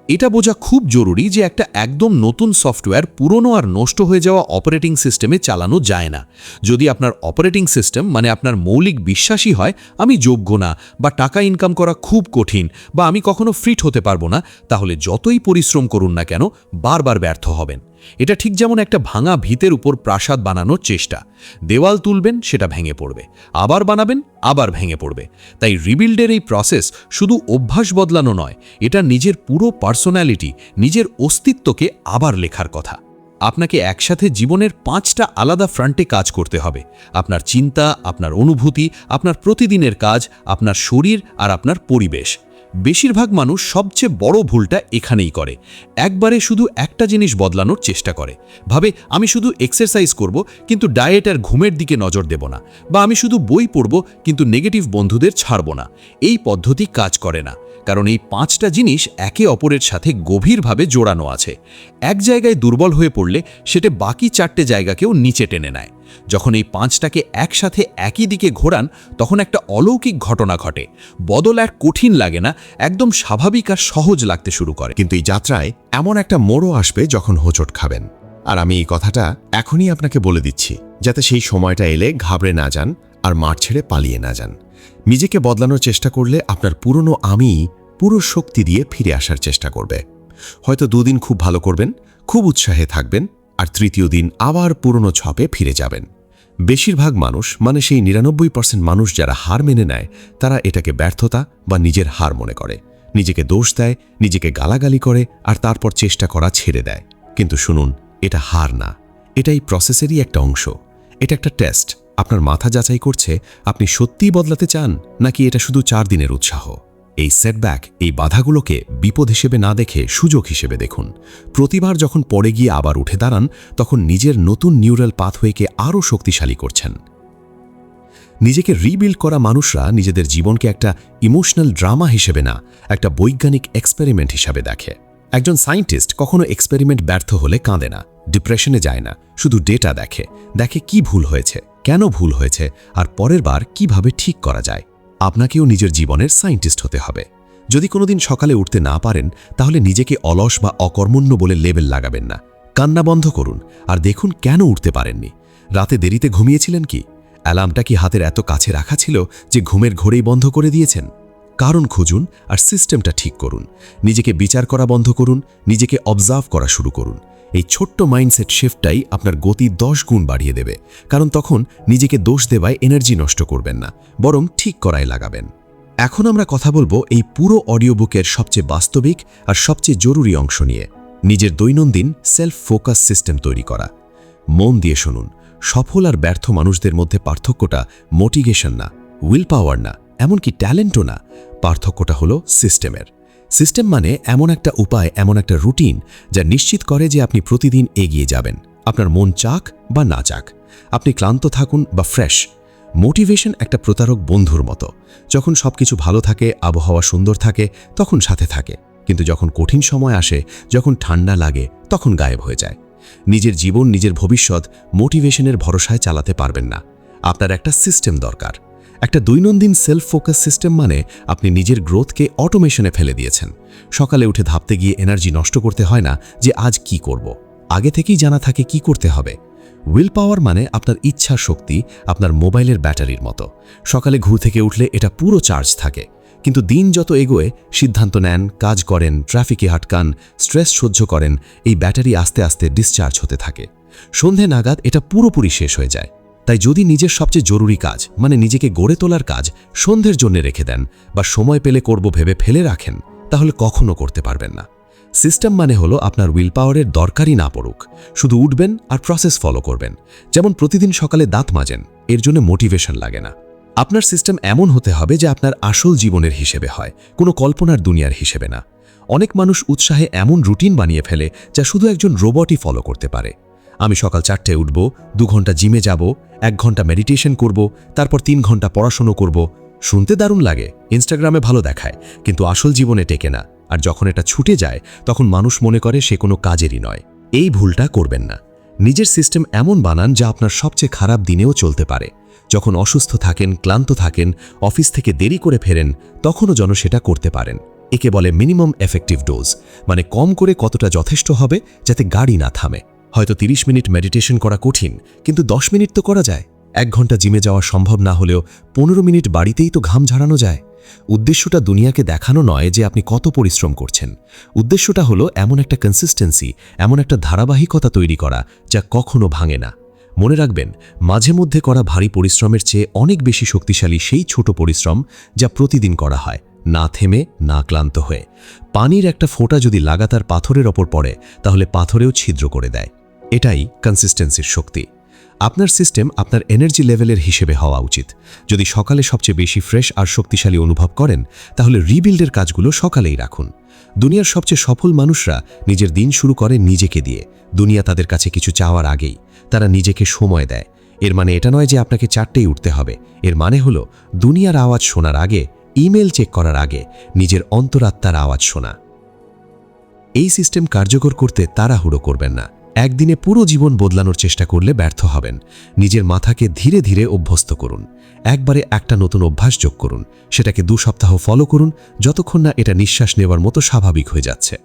এটা বোঝা খুব জরুরি যে একটা একদম নতুন সফটওয়্যার পুরনো আর নষ্ট হয়ে যাওয়া অপারেটিং সিস্টেমে চালানো যায় না। যদি আপনার অপারেটিং সিস্টেম, মানে আপনার মৌলিক বিশ্বাসই হয় আমি যোগ্য না, বা টাকা ইনকাম করা খুব কঠিন, বা আমি কখনো ফিট হতে পারবো না, তাহলে যতই পরিশ্রম করুন না কেন বারবার ব্যর্থ হবেন। এটা ঠিক যেমন একটা ভাঙা ভিতের উপর প্রাসাদ বানানোর চেষ্টা। দেওয়াল তুলবেন, সেটা ভেঙে পড়বে, আবার বানাবেন, আবার ভেঙে পড়বে। তাই রিবিল্ডের এই প্রসেস শুধু অভ্যাস বদলানো নয়, এটা নিজের পুরো পার্সোনালিটি, নিজের অস্তিত্বকে আবার লেখার কথা। আপনাকে একসাথে জীবনের 5টা আলাদা ফ্রন্টে কাজ করতে হবে: আপনার চিন্তা, আপনার অনুভূতি, আপনার প্রতিদিনের কাজ, আপনার শরীর আর আপনার পরিবেশ। বেশিরভাগ মানুষ সবচেয়ে বড় ভুলটা এখানেই করে। একবারে শুধু একটা জিনিস বদলানোর চেষ্টা করে, ভাবে আমি শুধু এক্সারসাইজ করব কিন্তু ডায়েট আর ঘুমের দিকে নজর দেব না, বা আমি শুধু বই পড়ব কিন্তু নেগেটিভ বন্ধুদের ছাড়ব না। এই পদ্ধতি কাজ করে না, কারণ এই 5টা জিনিস একে অপরের সাথে গভীরভাবে জোড়ানো আছে। এক জায়গায় দুর্বল হয়ে পড়লে সেটা বাকি 4টে জায়গাকেও নিচে টেনে নেয়। যখন এই 5টাকে একসাথে একই দিকে ঘোরান, তখন একটা অলৌকিক ঘটনা ঘটে। বদল আর কঠিন লাগে না, একদম স্বাভাবিক আর সহজ লাগতে শুরু করে। কিন্তু এই যাত্রায় এমন একটা মোড়ও আসবে যখন হোঁচট খাবেন। আর আমি এই কথাটা এখনই আপনাকে বলে দিচ্ছি, যাতে সেই সময়টা এলে ঘাবড়ে না যান আর মাঠ ছেড়ে পালিয়ে না যান। নিজেকে বদলানোর চেষ্টা করলে আপনার পুরনো আমি পুরো শক্তি দিয়ে ফিরে আসার চেষ্টা করবে। হয়তো 2 দিন খুব ভালো করবেন, খুব উৎসাহে থাকবেন, আর তৃতীয় দিন আবার পুরনো ছপে ফিরে যাবেন। বেশিরভাগ মানুষ, মানে সেই 99% মানুষ যারা হার মেনে নেয়, তারা এটাকে ব্যর্থতা বা নিজের হার মনে করে। নিজেকে দোষ দেয়, নিজেকে গালাগালি করে আর তারপর চেষ্টা করা ছেড়ে দেয়। কিন্তু শুনুন, এটা হার না, এটাই প্রসেসেরই একটা অংশ। এটা একটা টেস্ট, আপনার মাথা যাচাই করছে আপনি সত্যিই বদলাতে চান নাকি এটা শুধু 4 দিনের উৎসাহ। এই সেটব্যাক, এই বাধাগুলোকে বিপদ হিসেবে না দেখে সুযোগ হিসেবে দেখুন। প্রতিবার যখন পড়ে গিয়ে আবার উঠে দাঁড়ান, তখন নিজের নতুন নিউরাল পাথওয়েকে আরও শক্তিশালী করছেন। নিজেকে রিবিল্ড করা মানুষরা নিজেদের জীবনকে একটা ইমোশনাল ড্রামা হিসেবে না, একটা বৈজ্ঞানিক এক্সপেরিমেন্ট হিসাবে দেখে। একজন সায়েন্টিস্ট কখনো এক্সপেরিমেন্ট ব্যর্থ হলে কাঁদে না, ডিপ্রেশনে যায় না, শুধু ডেটা দেখে, দেখে কি ভুল হয়েছে, কেন ভুল হয়েছে, আর পরের বার কিভাবে ঠিক করা যায়। আপনাকেও নিজের জীবনের সায়েন্টিস্ট হতে হবে। যদি কোনোদিন সকালে উঠতে না পারেন, তাহলে নিজেকে অলস বা অকর্মণ্য বলে লেবেল লাগাবেন না। কান্না বন্ধ করুন আর দেখুন কেন উঠতে পারেননি। রাতে দেরিতে ঘুমিয়েছিলেন কি? অ্যালার্মটা কি হাতের এত কাছে রাখা ছিল যে ঘুমের ঘোরেই বন্ধ করে দিয়েছেন? কারণ খুঁজুন আর সিস্টেমটা ঠিক করুন। নিজেকে বিচার করা বন্ধ করুন, নিজেকে অবজার্ভ করা শুরু করুন। এই ছোট্ট মাইন্ডসেট শিফটটাই আপনার গতি 10 গুণ বাড়িয়ে দেবে। কারণ তখন নিজেকে দোষ দেওয়ায় এনার্জি নষ্ট করবেন না, বরং ঠিক করায় লাগাবেন। এখন আমরা কথা বলবো এই পুরো অডিও বুকের সবচেয়ে বাস্তবিক আর সবচেয়ে জরুরি অংশ নিয়ে, নিজের দৈনন্দিন সেলফ ফোকাস সিস্টেম তৈরি করা। মন দিয়ে শুনুন, সফল আর ব্যর্থ মানুষদের মধ্যে পার্থক্যটা মোটিভেশন না, উইল পাওয়ার না, এমনকি ট্যালেন্টও না। পার্থক্যটা হলো সিস্টেমের। সিস্টেম মানে এমন একটা উপায়, এমন একটা রুটিন যা নিশ্চিত করে যে আপনি প্রতিদিন এগিয়ে যাবেন, আপনার মন চাক বা না চাক, আপনি ক্লান্ত থাকুন বা ফ্রেশ। মোটিভেশন একটা প্রতারক বন্ধুর মতো। যখন সবকিছু ভালো থাকে, আবহাওয়া সুন্দর থাকে, তখন সাথে থাকে, কিন্তু যখন কঠিন সময় আসে, যখন ঠান্ডা লাগে, তখন গায়েব হয়ে যায়। নিজের জীবন, নিজের ভবিষ্যৎ মোটিভেশনের ভরসায় চালাতে পারবেন না। আপনার একটা সিস্টেম দরকার। একটা দৈনন্দিন সেলফ ফোকাস সিস্টেম মানে আপনি নিজের গ্রোথকে অটোমেশনে ফেলে দিয়েছেন। সকালে উঠে ভাবতে গিয়ে এনার্জি নষ্ট করতে হয় না যে আজ কি করব। আগে থেকেই জানা থাকে কি করতে হবে। উইল পাওয়ার মানে আপনার ইচ্ছা শক্তি আপনার মোবাইলের ব্যাটারির মতো। সকালে ঘুম থেকে উঠলে এটা পুরো চার্জ থাকে, কিন্তু দিন যত এগোয়, সিদ্ধান্ত নেন, কাজ করেন, ট্রাফিকে আটকান, স্ট্রেস সহ্য করেন, এই ব্যাটারি আস্তে আস্তে ডিসচার্জ হতে থাকে। সন্ধে নাগাদ এটা পুরোপুরি শেষ হয়ে যায়। তাই যদি নিজের সবচেয়ে জরুরি কাজ মানে নিজেকে গড়ে তোলার কাজ সন্ধ্যের জন্য রেখে দেন বা সময় পেলে করব ভেবে ফেলে রাখেন, তাহলে কখনো করতে পারবেন না। সিস্টেম মানে হলো আপনার উইল পাওয়ারের দরকারই না পড়ুক, শুধু উঠবেন আর প্রসেস ফলো করবেন। যেমন প্রতিদিন সকালে দাঁত মাজেন, এর জন্য মোটিভেশন লাগে না। আপনার সিস্টেম এমন হতে হবে যে আপনার আসল জীবনের হিসেবে হয়, কোনো কল্পনার দুনিয়ার হিসেবে না। অনেক মানুষ উৎসাহে এমন রুটিন বানিয়ে ফেলে যা শুধু একজন রোবটই ফলো করতে পারে। আমি সকাল 4টায় উঠব, 2 ঘন্টা জিমে যাব, 1 ঘন্টা মেডিটেশন করব, তারপর 3 ঘন্টা পড়াশোনা করব। শুনতে দারুণ লাগে, ইনস্টাগ্রামে ভালো দেখায়, কিন্তু আসল জীবনে টেকে না। আর যখন এটা ছুটে যায়, তখন মানুষ মনে করে সে কোনো কাজেরই নয়। এই ভুলটা করবেন না। নিজের সিস্টেম এমন বানান যা আপনার সবচেয়ে খারাপ দিনেও চলতে পারে। যখন অসুস্থ থাকেন, ক্লান্ত থাকেন, অফিস থেকে দেরি করে ফেরেন, তখনও যেন সেটা করতে পারেন। একে বলে মিনিমাম এফেক্টিভ ডোজ, মানে কম করে কতটা যথেষ্ট হবে যাতে গাড়ি না থামে। হয়তো 30 মিনিট মেডিটেশন করা কঠিন, কিন্তু 10 মিনিট তো করা যায়। 1 ঘন্টা জিমে যাওয়া সম্ভব না হলেও 15 মিনিট বাড়িতেই তো ঘাম ঝরানো যায়। উদ্দেশ্যটা দুনিয়াকে দেখানো নয় যে আপনি কত পরিশ্রম করছেন। উদ্দেশ্যটা হলো এমন একটা কনসিস্টেন্সি, এমন একটা ধারাবাহিকতা তৈরি করা যা কখনো ভাঙে না। মনে রাখবেন, মাঝে মধ্যে করা ভারী পরিশ্রমের চেয়ে অনেক বেশি শক্তিশালী সেই ছোট পরিশ্রম যা প্রতিদিন করা হয়, না থেমে, না ক্লান্ত হয়ে। পানির একটা ফোঁটা যদি লাগাতার পাথরের ওপর পড়ে, তাহলে পাথরেও ছিদ্র করে দেয়। এটাই কনসিস্টেন্সির শক্তি। আপনার সিস্টেম আপনার এনার্জি লেভেলের হিসেবে হওয়া উচিত। যদি সকালে সবচেয়ে বেশি ফ্রেশ আর শক্তিশালী অনুভব করেন, তাহলে রিবিল্ডের কাজগুলো সকালেই রাখুন। দুনিয়ার সবচেয়ে সফল মানুষরা নিজের দিন শুরু করে নিজেকে দিয়ে। দুনিয়া তাদের কাছে কিছু চাওয়ার আগেই তারা নিজেকে সময় দেয়। এর মানে এটা নয় যে আপনাকে 4টেই উঠতে হবে। এর মানে হলো দুনিয়ার আওয়াজ শোনার আগে, ইমেল চেক করার আগে নিজের অন্তরাত্মার আওয়াজ শোনা। এই সিস্টেম কার্যকর করতে তাড়াহুড়ো করবেন না। একদিনে পুরো জীবন বদলানোর চেষ্টা করলে ব্যর্থ হবেন। নিজের মাথাকে ধীরে ধীরে অভ্যস্ত করুন। একবারে একটা নতুন অভ্যাস যোগ করুন, সেটাকে 2 সপ্তাহ ফলো করুন, যতক্ষণ না এটা নিঃশ্বাস নেওয়ার মতো স্বাভাবিক হয়ে যাচ্ছে।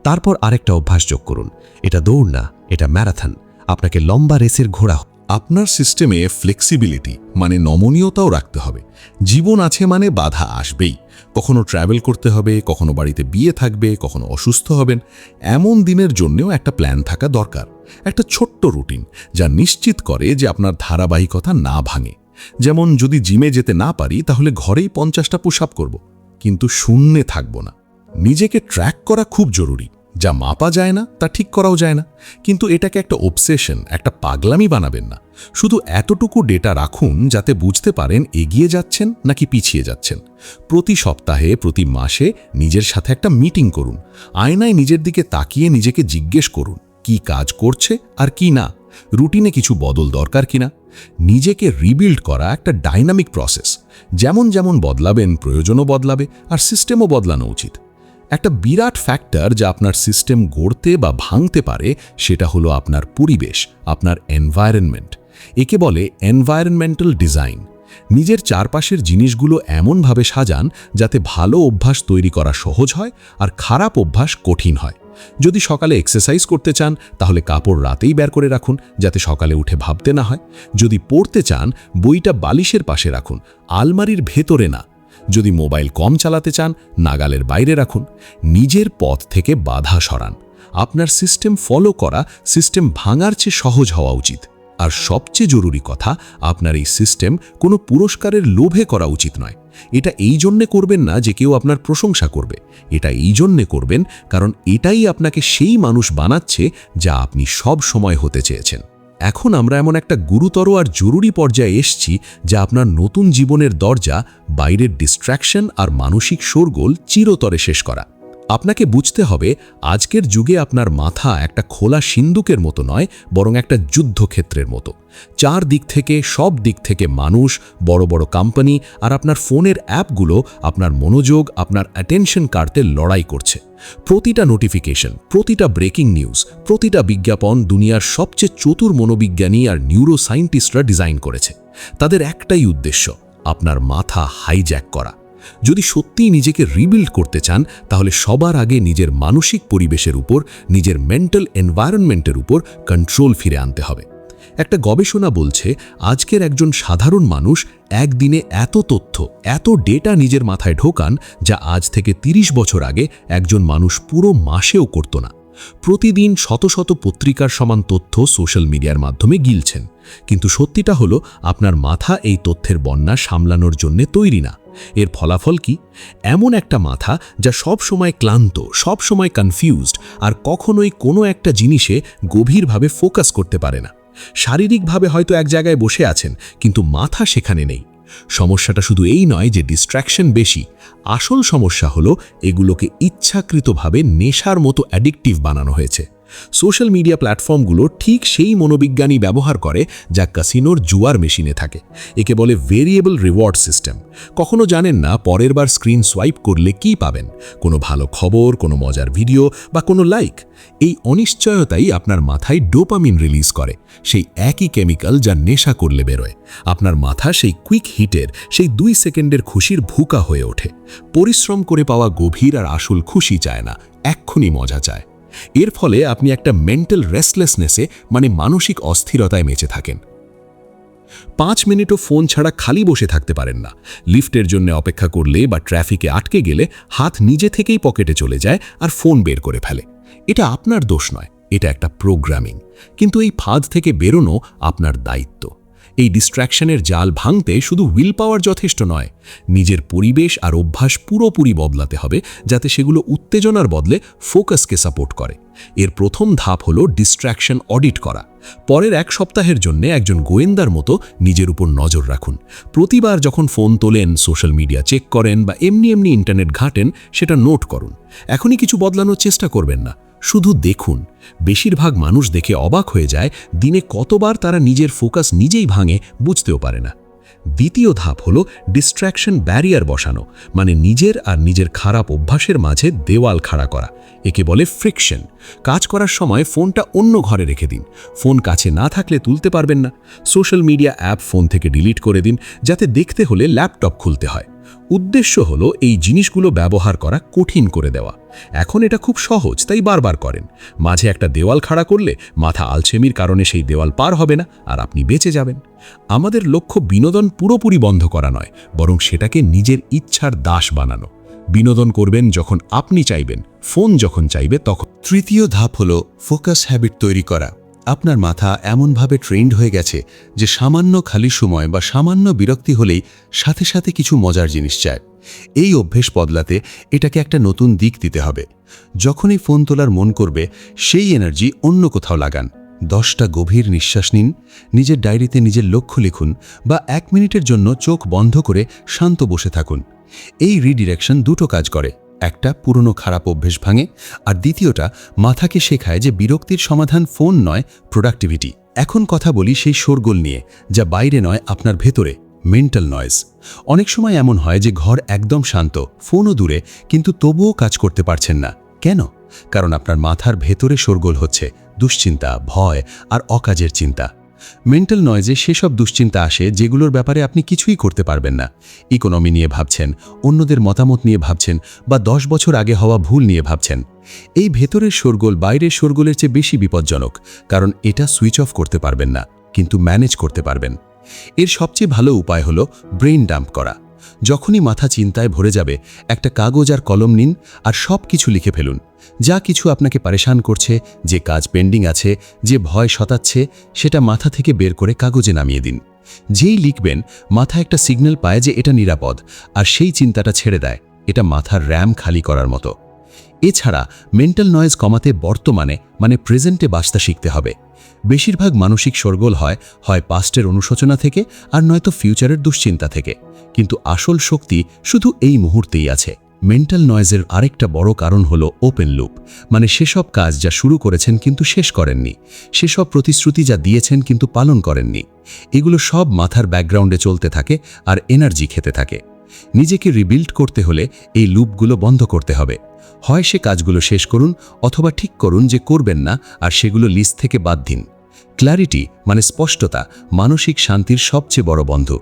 তারপর আরেকটা অভ্যাস যোগ করুন। এটা দৌড় না, এটা ম্যারাথন। আপনাকে লম্বা রেসের ঘোড়া। আপনার সিস্টেমে ফ্লেক্সিবিলিটি মানে নমনীয়তাও রাখতে হবে। জীবন আছে মানে বাধা আসবেই। কখনো ট্রাভেল করতে হবে, কখনো বাড়িতে বিয়ে থাকবে, কখনো অসুস্থ হবেন। এমন দিনের জন্যও একটা প্ল্যান থাকা দরকার, একটা ছোট্ট রুটিন যা নিশ্চিত করে যে আপনার ধারাবাহিকতা না ভাঙে। যেমন যদি জিমে যেতে না পারি, তাহলে ঘরেই 50টা পুশ আপ করব, কিন্তু শূন্যে থাকব না। নিজেকে ট্র্যাক করা খুব জরুরি। যা মাপা যায় না তা ঠিক করাও যায় না, কিন্তু এটাকে একটা অবসেশন, একটা পাগলামি বানাবেন না। শুধু এতটুকু ডেটা রাখুন যাতে বুঝতে পারেন এগিয়ে যাচ্ছেন নাকি পিছিয়ে যাচ্ছেন। প্রতি সপ্তাহে, প্রতি মাসে নিজের সাথে একটা মিটিং করুন। আয়নায় নিজের দিকে তাকিয়ে নিজেকে জিজ্ঞেস করুন কি কাজ করছে আর কি না, রুটিনে কিছু বদল দরকার কিনা। নিজেকে রিবিল্ড করা একটা ডাইনামিক প্রসেস। যেমন যেমন বদলাবেন, প্রয়োজনও বদলাবে আর সিস্টেমও বদলানো উচিত। একটা বিরাট ফ্যাক্টর যা আপনার সিস্টেম গড়তে বা ভাঙতে পারে সেটা হলো আপনার পরিবেশ, আপনার এনভায়রনমেন্ট। একে বলে এনভায়রনমেন্টাল ডিজাইন। নিজের চারপাশের জিনিসগুলো এমনভাবে সাজান যাতে ভালো অভ্যাস তৈরি করা সহজ হয় আর খারাপ অভ্যাস কঠিন হয়। যদি সকালে এক্সারসাইজ করতে চান তাহলে কাপড় রাতেই বের করে রাখুন যাতে সকালে উঠে ভাবতে না হয়। যদি পড়তে চান বইটা বালিশের পাশে রাখুন, আলমারির ভেতরে না। যদি মোবাইল কম চালাতে চান নাগালের বাইরে রাখুন। নিজের পথ থেকে বাধা সরান। আপনার সিস্টেম ফলো করা সিস্টেম ভাঙার চেয়ে সহজ হওয়া উচিত। আর সবচেয়ে জরুরি কথা, আপনার এই সিস্টেম কোনো পুরস্কারের লোভে করা উচিত নয়। এটা এই জন্যে করবেন না যে কেউ আপনার প্রশংসা করবে, এটা এই জন্যে করবেন কারণ এটাই আপনাকে সেই মানুষ বানাচ্ছে যা আপনি সব সময় হতে চেয়েছেন। এখন আমরা এমন একটা গুরুতর আর জরুরি পর্যায়ে এসছি যা আপনার নতুন জীবনের দরজা, বাইরের ডিস্ট্র্যাকশন আর মানসিক শোরগোল চিরতরে শেষ করা। আপনাকে বুঝতে হবে আজকের যুগে আপনার মাথা একটা খোলা সিন্দুকের মতো নয়, বরং একটা যুদ্ধক্ষেত্রের মতো। চারদিক থেকে, সব দিক থেকে মানুষ, বড় বড় কোম্পানি আর আপনার ফোনের অ্যাপগুলো আপনার মনোযোগ, আপনার অ্যাটেনশন কাড়তে লড়াই করছে। প্রতিটা নোটিফিকেশন, প্রতিটা ব্রেকিং নিউজ, প্রতিটা বিজ্ঞাপন দুনিয়ার সবচেয়ে চতুর মনোবিজ্ঞানী আর নিউরো সায়েন্টিস্টরা ডিজাইন করেছে। তাদের একটাই উদ্দেশ্য, আপনার মাথা হাইজ্যাক করা। যদি সত্যিই নিজেকে রিবিল্ড করতে চান তাহলে সবার আগে নিজের মানসিক পরিবেশের উপর, নিজের মেন্টাল এনভায়রনমেন্টের উপর কন্ট্রোল ফিরে আনতে হবে। একটা গবেষণা বলছে আজকের একজন সাধারণ মানুষ একদিনে এত তথ্য, এত ডেটা নিজের মাথায় ঢোকান যা আজ থেকে 30 বছর আগে একজন মানুষ পুরো মাসেও করত না। প্রতিদিন শত শত পত্রিকার সমান তথ্য সোশ্যাল মিডিয়ার মাধ্যমে গিলছেন, কিন্তু সত্যিটা হলো আপনার মাথা এই তথ্যের বন্যা সামলানোর জন্য তৈরি না। এর ফলাফল কি? এমন একটা মাথা যা সব সময় ক্লান্ত, সব সময় কনফিউজড আর কখনোই কোনো একটা জিনিসে গভীরভাবে ফোকাস করতে পারে না। শারীরিকভাবে হয়তো এক জায়গায় বসে আছেন, কিন্তু মাথা সেখানে নেই। সমস্যাটা শুধু এই নয় যে ডিস্ট্র্যাকশন বেশি, আসল সমস্যা হলো এগুলোকে ইচ্ছাকৃতভাবে নেশার মতো অ্যাডিকটিভ বানানো হয়েছে। সোশ্যাল মিডিয়া প্ল্যাটফর্মগুলো ঠিক সেই মনোবিজ্ঞানী ব্যবহার করে যা ক্যাসিনোর জুয়ার মেশিনে থাকে। একে বলে ভেরিয়েবল রিওয়ার্ড সিস্টেম। কখনো জানেন না পরের বার স্ক্রিন সোয়াইপ করলে কি পাবেন, কোনো ভালো খবর, কোনো মজার ভিডিও বা কোনো লাইক। এই অনিশ্চয়তাই আপনার মাথায় ডোপামিন রিলিজ করে, সেই একই কেমিক্যাল যা নেশা করলে বেরোয়। আপনার মাথা সেই কুইক হিটের, সেই 2 সেকেন্ডের খুশির ভুকা হয়ে ওঠে। পরিশ্রম করে পাওয়া গভীর আর আসল খুশি চায় না, এক্ষুনি মজা চায়। এর ফলে আপনি একটা মেন্টাল রেস্টলেসনেসে, মানে মানসিক অস্থিরতায় বেঁচে থাকেন। 5 মিনিটও ফোন ছাড়া খালি বসে থাকতে পারেন না। লিফটের জন্য অপেক্ষা করলে বা ট্রাফিকে আটকে গেলে হাত নিজে থেকেই পকেটে চলে যায় আর ফোন বের করে ফেলে। এটা আপনার দোষ নয়, এটা একটা প্রোগ্রামিং। কিন্তু এই ফাঁদ থেকে বেরোনো আপনার দায়িত্ব। এই ডিস্ট্র্যাকশনের জাল ভাঙতে শুধু উইল পাওয়ার যথেষ্ট নয়, নিজের পরিবেশ আর অভ্যাস পুরোপুরি বদলাতে হবে যাতে সেগুলো উত্তেজনার বদলে ফোকাসকে সাপোর্ট করে। এর প্রথম ধাপ হলো ডিস্ট্র্যাকশন অডিট করা। পরের 1 সপ্তাহের জন্য একজন গোয়েন্দার মতো নিজের উপর নজর রাখুন। প্রতিবার যখন ফোন তোলেন, সোশ্যাল মিডিয়া চেক করেন বা এমনি ইন্টারনেট ঘাঁটেন, সেটা নোট করুন। এখনই কিছু বদলানোর চেষ্টা করবেন না, শুধু দেখুন। বেশিরভাগ মানুষ দেখে অবাক হয়ে যায় দিনে কতবার তারা নিজের ফোকাস নিজেই ভাঙে, বুঝতেও পারে না। দ্বিতীয় ধাপ হলো ডিস্ট্র্যাকশন ব্যারিয়ার বসানো, মানে নিজের আর নিজের খারাপ অভ্যাসের মাঝে দেওয়াল খাড়া করা। একে বলে ফ্রিকশন। কাজ করার সময় ফোনটা অন্য ঘরে রেখে দিন। ফোন কাছে না থাকলে তুলতে পারবেন না। সোশ্যাল মিডিয়া অ্যাপ ফোন থেকে ডিলিট করে দিন, যাতে দেখতে হলে ল্যাপটপ খুলতে হয়। উদ্দেশ্য হলো এই জিনিসগুলো ব্যবহার করা কঠিন করে দেওয়া। এখন এটা খুব সহজ, তাই বারবার করেন। মাঝে একটা দেওয়াল খাড়া করলে মাথা আলসেমির কারণে সেই দেওয়াল পার হবে না আর আপনি বেঁচে যাবেন। আমাদের লক্ষ্য বিনোদন পুরোপুরি বন্ধ করা নয়, বরং সেটাকে নিজের ইচ্ছার দাস বানানো। বিনোদন করবেন যখন আপনি চাইবেন, ফোন যখন চাইবে তখন। তৃতীয় ধাপ হলো ফোকাস হ্যাবিট তৈরি করা। আপনার মাথা এমনভাবে ট্রেন্ড হয়ে গেছে যে সামান্য খালি সময় বা সামান্য বিরক্তি হলেই সাথে সাথে কিছু মজার জিনিস চায়। এই অভ্যেস বদলাতে এটাকে একটা নতুন দিক দিতে হবে। যখনই ফোন তোলার মন করবে সেই এনার্জি অন্য কোথাও লাগান। 10টা গভীর নিঃশ্বাস নিন, নিজের ডায়েরিতে নিজের লক্ষ্য লিখুন বা 1 মিনিটের জন্য চোখ বন্ধ করে শান্ত বসে থাকুন। এই রিডিরেকশন দুটো কাজ করে, একটা পুরনো খারাপ অভ্যেস ভাঙে, আর দ্বিতীয়টা মাথাকে শেখায় যে বিরক্তির সমাধান ফোন নয়, প্রোডাক্টিভিটি। এখন কথা বলি সেই শোরগোল নিয়ে, যা বাইরে নয় আপনার ভেতরে, মেন্টাল নয়েজ। অনেক সময় এমন হয় যে ঘর একদম শান্ত, ফোনও দূরে, কিন্তু তবুও কাজ করতে পারছেন না। কেন? কারণ আপনার মাথার ভেতরে শোরগোল হচ্ছে দুশ্চিন্তা, ভয় আর অকাজের চিন্তা। মেন্টাল নয়েজে সেসব দুশ্চিন্তা আসে যেগুলোর ব্যাপারে আপনি কিছুই করতে পারবেন না। ইকোনমি নিয়ে ভাবছেন, অন্যদের মতামত নিয়ে ভাবছেন, বা 10 বছর আগে হওয়া ভুল নিয়ে ভাবছেন। এই ভেতরের শোরগোল বাইরের শোরগোলের চেয়ে বেশি বিপজ্জনক, কারণ এটা সুইচ অফ করতে পারবেন না, কিন্তু ম্যানেজ করতে পারবেন। এর সবচেয়ে ভালো উপায় হলো ব্রেইন ডাম্প করা। যখনই মাথা চিন্তায় ভরে যাবে, একটা কাগজ আর কলম নিন আর সব কিছু লিখে ফেলুন। যা কিছু আপনাকে পরেশান করছে, যে কাজ পেন্ডিং আছে, যে ভয় সতাচ্ছে, সেটা মাথা থেকে বের করে কাগজে নামিয়ে দিন। যেই লিখবেন, মাথা একটা সিগন্যাল পায় যে এটা নিরাপদ, আর সেই চিন্তাটা ছেড়ে দেয়। এটা মাথার র্যাম খালি করার মতো। এছাড়া মেন্টাল নয়েজ কমাতে বর্তমানে মানে প্রেজেন্টে বাঁচতে শিখতে হবে। বেশিরভাগ মানসিক শোরগোল হয় পাস্টের অনুশোচনা থেকে, আর নয়তো ফিউচারের দুশ্চিন্তা থেকে। কিন্তু আসল শক্তি শুধু এই মুহূর্তেই আছে। মেন্টাল নয়েজের আরেকটা বড় কারণ হলো ওপেন লুপ, মানে সেসব কাজ যা শুরু করেছেন কিন্তু শেষ করেননি, সেসব প্রতিশ্রুতি যা দিয়েছেন কিন্তু পালন করেননি। এগুলো সব মাথার ব্যাকগ্রাউন্ডে চলতে থাকে আর এনার্জি খেতে থাকে। নিজেকে রিবিল্ড করতে হলে এই লুপগুলো বন্ধ করতে হবে। হয় সে কাজগুলো শেষ করুন, অথবা ঠিক করুন যে করবেন না, আর সেগুলো লিস্ট থেকে বাদ দিন। ক্ল্যারিটি মানে স্পষ্টতা মানসিক শান্তির সবচেয়ে বড় বন্ধু।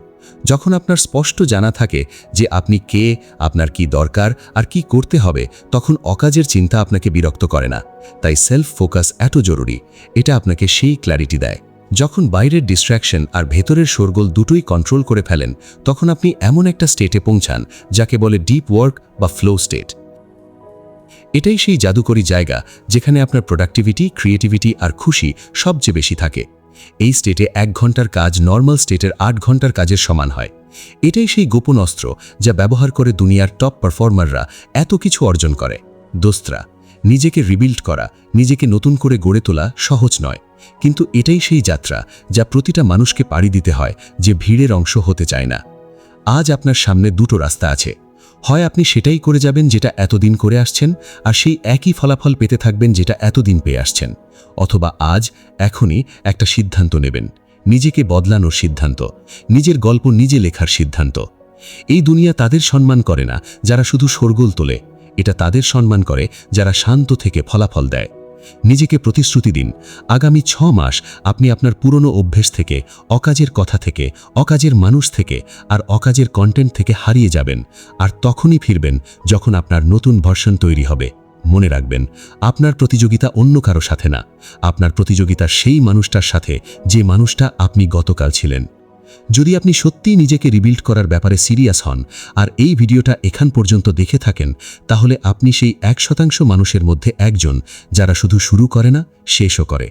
যখন আপনার স্পষ্ট জানা থাকে যে আপনি কে, আপনার কি দরকার আর কি করতে হবে, তখন অকাজের চিন্তা আপনাকে বিরক্ত করে না। তাই সেলফ ফোকাস এত জরুরি। এটা আপনাকে সেই ক্ল্যারিটি দেয়। যখন বাইরের ডিস্ট্র্যাকশন আর ভেতরের শোরগোল দুটোই কন্ট্রোল করে ফেলেন, তখন আপনি এমন একটা স্টেটে পৌঁছান যাকে বলে ডিপ ওয়ার্ক বা ফ্লো স্টেট। এটাই সেই জাদুকরী জায়গা যেখানে আপনার প্রোডাক্টিভিটি, ক্রিয়েটিভিটি আর খুশি সবচেয়ে বেশি থাকে। এই স্টেটে 1 ঘন্টার কাজ নর্মাল স্টেটের 8 ঘন্টার কাজের সমান হয়। এটাই সেই গোপন অস্ত্র যা ব্যবহার করে দুনিয়ার টপ পারফর্মাররা এত কিছু অর্জন করে। দোস্তরা, নিজেকে রিবিল্ড করা, নিজেকে নতুন করে গড়ে তোলা সহজ নয়, কিন্তু এটাই সেই যাত্রা যা প্রতিটা মানুষকে পাড়ি দিতে হয় যে ভিড়ের অংশ হতে চায় না। আজ আপনার সামনে দুটো রাস্তা আছে। হয় আপনি সেটাই করে যাবেন যেটা এতদিন করে আসছেন, আর সেই একই ফলাফল পেতে থাকবেন যেটা এতদিন পেয়ে আসছেন, অথবা আজ এখনই একটা সিদ্ধান্ত নেবেন, নিজেকে বদলানোর সিদ্ধান্ত, নিজের গল্প নিজে লেখার সিদ্ধান্ত। এই দুনিয়া তাদের সম্মান করে না যারা শুধু শোরগোল তোলে, এটা তাদের সম্মান করে যারা শান্ত থেকে ফলাফল দেয়। নিজেকে প্রতিশ্রুতি দিন, আগামী 6 মাস আপনি আপনার পুরনো অভ্যেস থেকে, অকাজের কথা থেকে, অকাজের মানুষ থেকে আর অকাজের কন্টেন্ট থেকে হারিয়ে যাবেন, আর তখনই ফিরবেন যখন আপনার নতুন ভার্সন তৈরি হবে। মনে রাখবেন, আপনার প্রতিযোগিতা অন্য কারো সাথে না, আপনার প্রতিযোগিতা সেই মানুষটার সাথে যে মানুষটা আপনি গতকাল ছিলেন। যদি আপনি সত্যিই নিজেকে রিবিল্ড করার ব্যাপারে সিরিয়াস হন আর এই ভিডিওটা এখান পর্যন্ত দেখে থাকেন, তাহলে আপনি সেই 1% মানুষের মধ্যে একজন যারা শুধু শুরু করে না, শেষও করে।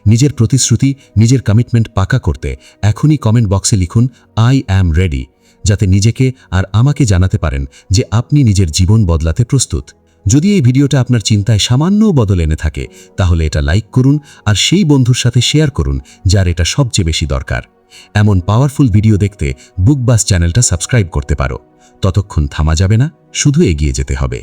নিজের প্রতিশ্রুতি, নিজের কমিটমেন্ট পাকা করতে এখনই কমেন্ট বক্সে লিখুন আই অ্যাম রেডি, যাতে নিজেকে আর আমাকে জানাতে পারেন যে আপনি নিজের জীবন বদলাতে প্রস্তুত। যদি এই ভিডিওটা আপনার চিন্তায় সামান্য বদল এনে থাকে, তাহলে এটা লাইক করুন আর সেই বন্ধুর সাথে শেয়ার করুন যার এটা সবচেয়ে বেশি দরকার। এমন পাওয়ারফুল ভিডিও দেখতে বুকবাস চ্যানেলটা সাবস্ক্রাইব করতে পারো। ততক্ষণ থামা যাবে না, শুধু এগিয়ে যেতে হবে।